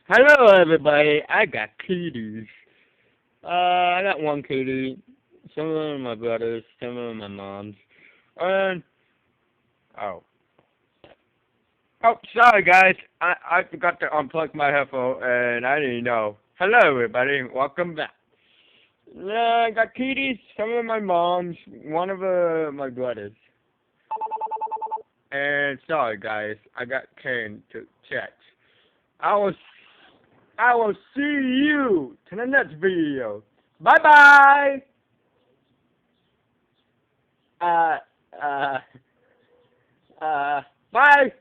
Hello, everybody. I got kitties. I got one kitty. Some of them are my brothers. Some of them are my mom's. And oh, sorry guys. I forgot to unplug my headphone, and I didn't know. Hello, everybody. Welcome back. I got kitties. Some of my mom's. One of my brothers. And sorry guys. I got Ken to check. I will I will see you to the next video. Bye bye. Uh, uh, bye.